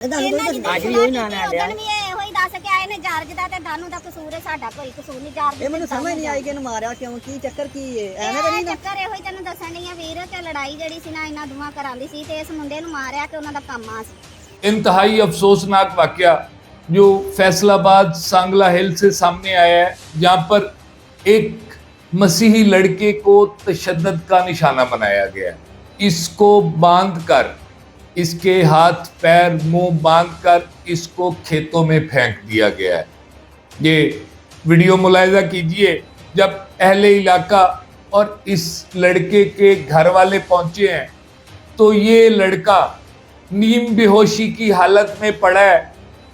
ਅੱਜ ਵੀ ਉਹੀ ਨਾਂ ਲੈਣ ਡਿਆ। ਵੀ ਇਹੋ ਹੀ ਦੱਸ ਕੇ ਆਏ ਨੇ ਜਾਰਜ ਦਾ ਤੇ ਦਾਨੂ ਦਾ ਕਸੂਰ ਹੈ, ਸਾਡਾ ਕੋਈ ਕਸੂਰ ਨਹੀਂ। ਜਾਰਜ ਇਹ ਮੈਨੂੰ ਸਮਝ ਨਹੀਂ ਆਈ ਕਿ ਇਹਨੂੰ ਮਾਰਿਆ ਕਿਉਂ, ਕੀ ਚੱਕਰ ਕੀ ਹੈ? ਐਵੇਂ ਤਾਂ ਨਹੀਂ ਨਾ ਚੱਕਰ ਇਹੋ ਹੀ ਤੈਨੂੰ ਦੱਸਣ ਡਈ ਆ ਵੀਰ, ਤੇ ਲੜਾਈ ਜਿਹੜੀ ਸੀ ਨਾ ਇਹਨਾਂ ਦੋਵਾਂ ਘਰਾਂ ਦੀ ਸੀ, ਤੇ ਇਸ ਮੁੰਡੇ ਨੂੰ ਮਾਰਿਆ ਤੇ ਉਹਨਾਂ ਦਾ ਕੰਮ ਆ ਸੀ। इंतहाई अफसोसनाक वाकया जो फैसलाबाद सांगला हिल से सामने आया है, जहां पर एक मसीही लड़के को तशद्दुद का निशाना बनाया गया है। इसको बांधकर, इसके हाथ पैर मुंह बांधकर इसको खेतों में फेंक दिया गया है। ये वीडियो मुलाहिजा कीजिए जब अहले इलाका और इस लड़के के घर वाले पहुंचे हैं तो ये लड़का नीम बेहोशी की हालत में पड़ा है।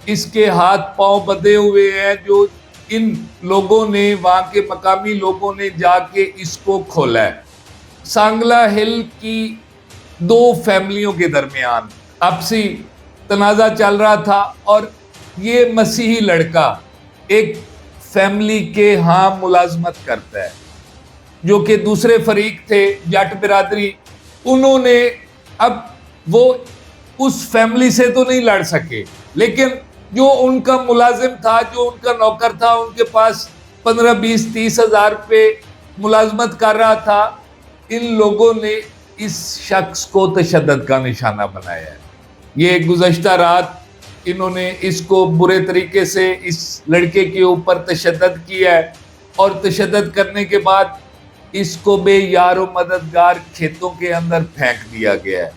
इसके हाथ पांव बंधे हुए हैं, जो इन लोगों ने, वहाँ के मकामी लोगों ने जाके इसको खोला है। सांगला हिल की दो फैमिलियों के दरमियान आपसी तनाज़ा चल रहा था और ये मसीही लड़का एक फैमिली के यहाँ मुलाजमत करता है, जो कि दूसरे फरीक थे जट बिरादरी। उन्होंने अब वो उस फैमिली से तो नहीं लड़ सके, लेकिन जो उनका मुलाजिम था, जो उनका नौकर था, उनके पास 15, 20, 30 हज़ार रुपये मुलाजमत कर रहा था। इन लोगों ने इस शख्स को तशद्दुद का निशाना बनाया है। ये गुज़श्ता रात इन्होंने इसको बुरे तरीके से इस लड़के के ऊपर तशद्दुद किया है और तशद्दुद करने के बाद इसको बेयार व मददगार खेतों के अंदर फेंक दिया गया है।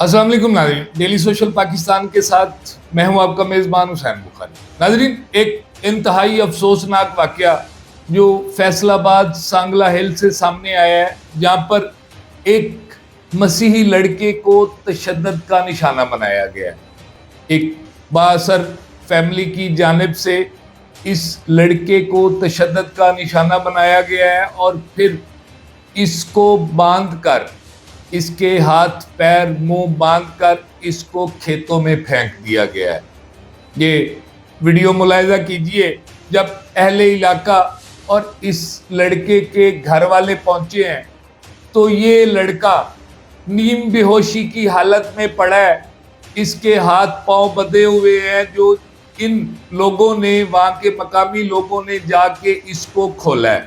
अस्सलाम वालेकुम नाज़रीन, डेली सोशल पाकिस्तान के साथ मैं हूं आपका मेज़बान हुसैन बुखारी। नाज़रीन, एक इंतहाई अफसोसनाक वाकया जो फैसलाबाद सांगला हिल से सामने आया है, जहां पर एक मसीही लड़के को तशद्दुद का निशाना बनाया गया है। एक बाअसर फैमिली की जानिब से इस लड़के को तशद्दुद का निशाना बनाया गया है और फिर इसको बांधकर, इसके हाथ पैर मुंह बांधकर इसको खेतों में फेंक दिया गया है। ये वीडियो मुलाहिजा कीजिए जब अहले इलाका और इस लड़के के घर वाले पहुंचे हैं तो ये लड़का नीम बेहोशी की हालत में पड़ा है। इसके हाथ पांव बंधे हुए हैं, जो इन लोगों ने, वहाँ के मकामी लोगों ने जाके इसको खोला है।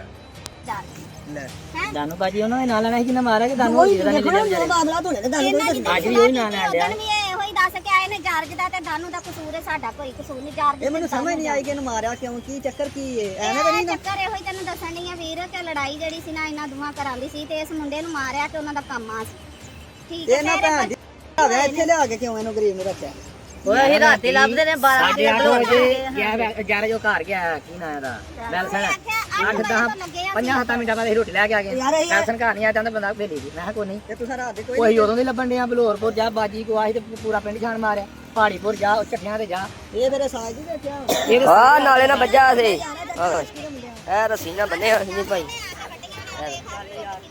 ਦਾਨੂ ਬਾਜੀ ਉਹਨਾਂ ਦੇ ਨਾਲ ਲੈਣਾ ਸੀ ਜਿਹਨੇ ਮਾਰਿਆ ਕਿ ਦਾਨੂ ਬਾਜੀ ਦਾ ਨਹੀਂ ਲਿਆ ਬਾਦਲਾ ਧੋਣੇ ਤੇ ਦਾਨੂ ਬਾਜੀ ਅੱਜ ਵੀ ਉਹੀ ਨਾਂ ਲੈਣ ਡਿਆ। ਵੀ ਇਹੋ ਹੀ ਦੱਸ ਕੇ ਆਏ ਨੇ ਜਾਰਜ ਦਾ ਤੇ ਦਾਨੂ ਦਾ ਕਸੂਰ ਹੈ, ਸਾਡਾ ਕੋਈ ਕਸੂਰ ਨਹੀਂ। ਜਾਰਜ ਇਹ ਮੈਨੂੰ ਸਮਝ ਨਹੀਂ ਆਈ ਕਿ ਇਹਨੂੰ ਮਾਰਿਆ ਕਿਉਂ, ਕੀ ਚੱਕਰ ਕੀ ਹੈ? ਐਵੇਂ ਤਾਂ ਨਹੀਂ ਨਾ ਚੱਕਰ ਇਹੋ ਹੀ ਤੈਨੂੰ ਦੱਸਣ ਡਈ ਆ ਵੀਰ, ਤੇ ਲੜਾਈ ਜਿਹੜੀ ਸੀ ਨਾ ਇਹਨਾਂ ਦੋਵਾਂ ਘਰਾਂ ਦੀ ਸੀ, ਤੇ ਇਸ ਮੁੰਡੇ ਨੂੰ ਮਾਰਿਆ ਤੇ ਉਹਨਾਂ ਦਾ ਕੰਮ ਆ ਸੀ। ਠੀਕ ਹੈ, ਇਹਨਾਂ ਭੈਣ ਦੀ ਆ ਇੱਥੇ ਲਿਆ ਕੇ ਕਿਉਂ ਇਹਨੂੰ ਗਰੀਬ ਨੂੰ ਰੱਖਿਆ? ਓਏ ਅਸੀਂ ਰਾਤੀ ਲੱਭਦੇ ਨੇ 12 ਵਜੇ 8 ਵਜੇ ਗਿਆ ਜੋ ਘਰ ਗਿਆ ਕੀ ਨਾਂ ਇਹਦਾ ਮੈਲਸਨ 8-10-5-7 ਮਿੰਟਾਂ ਬਾਅਦ ਰੋਟੀ ਲੈ ਕੇ ਆ ਗਏ। ਮੈਲਸਨ ਘਰ ਨਹੀਂ ਆ ਜਾਂਦਾ ਬੰਦਾ ਭੇਲੀ ਦੀ। ਮੈਂ ਕਿਹਾ ਕੋਈ ਨਹੀਂ, ਤੇ ਤੁਸੀਂ ਰਾਤ ਦੇ ਕੋਈ ਉਦੋਂ ਨਹੀਂ ਲੱਭਣ ਡਿਆ। ਬਲੌਰਪੁਰ ਜਾ, ਬਾਜੀ ਕੋ ਆਹੀ ਤੇ ਪੂਰਾ ਪਿੰਡ ਛਾਣ ਮਾਰਿਆ। ਪਹਾੜੀਪੁਰ ਜਾ, ਚੱਠਿਆਂ ਤੇ ਜਾ। ਇਹ ਮੇਰੇ ਸਾਜ ਦੀ ਦੇਖਿਆ ਆ ਨਾਲੇ ਨਾ ਵੱਜਾ ਸੀ, ਇਹ ਰੱਸੀ ਨਾਲ ਬੰਨੇ ਹੋਏ ਸੀ ਭਾਈ।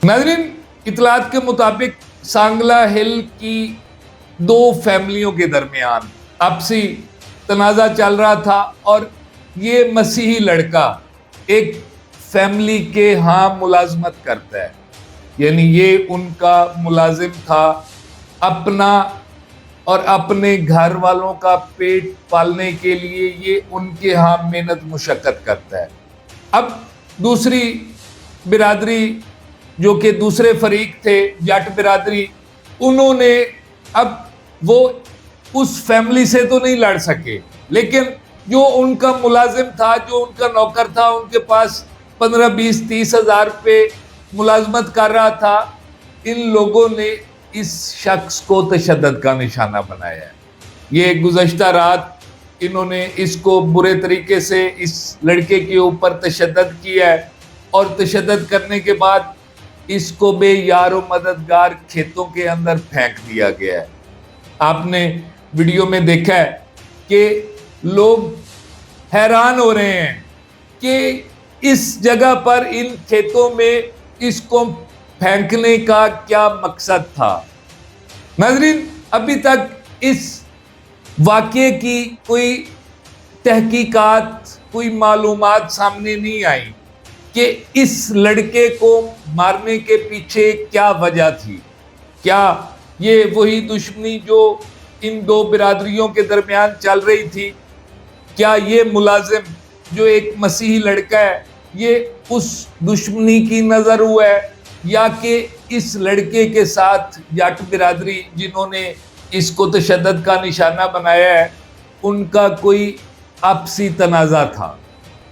नाज़रीन, इतलात के मुताबिक सांगला हिल की दो फैमिलियों के दरमियान आपसी तनाज़ा चल रहा था और ये मसीही लड़का एक फैमिली के यहाँ मुलाजमत करता है, यानी ये उनका मुलाजिम था। अपना और अपने घर वालों का पेट पालने के लिए ये उनके यहाँ मेहनत मुशक्क़त करता है। अब दूसरी बिरादरी, जो कि दूसरे फरीक थे जट बिरादरी, उन्होंने अब वो उस फैमिली से तो नहीं लड़ सके, लेकिन जो उनका मुलाजिम था, जो उनका नौकर था, उनके पास 15, 20, 30 हज़ार रुपये मुलाजमत कर रहा था। इन लोगों ने इस शख्स को तशद्दुद का निशाना बनाया है। ये गुज़श्ता रात इन्होंने इसको बुरे तरीके से इस लड़के के ऊपर तशद्दुद किया है और तशद्दुद करने के बाद इसको बेयार व मददगार खेतों के अंदर फेंक दिया गया है। आपने वीडियो में देखा है कि लोग हैरान हो रहे हैं कि इस जगह पर, इन खेतों में इसको फेंकने का क्या मकसद था। नाज़रीन, अभी तक इस वाक़ये की कोई तहकीकात, कोई मालूमात सामने नहीं आई कि इस लड़के को मारने के पीछे क्या वजह थी। क्या ये वही दुश्मनी जो ان دو برادریوں کے درمیان چل رہی تھی، کیا یہ ملازم جو ایک مسیحی لڑکا ہے یہ اس دشمنی کی نظر ہوا ہے، یا کہ اس لڑکے کے ساتھ جٹ برادری جنہوں نے اس کو تشدد کا نشانہ بنایا ہے ان کا کوئی آپسی تنازع تھا؟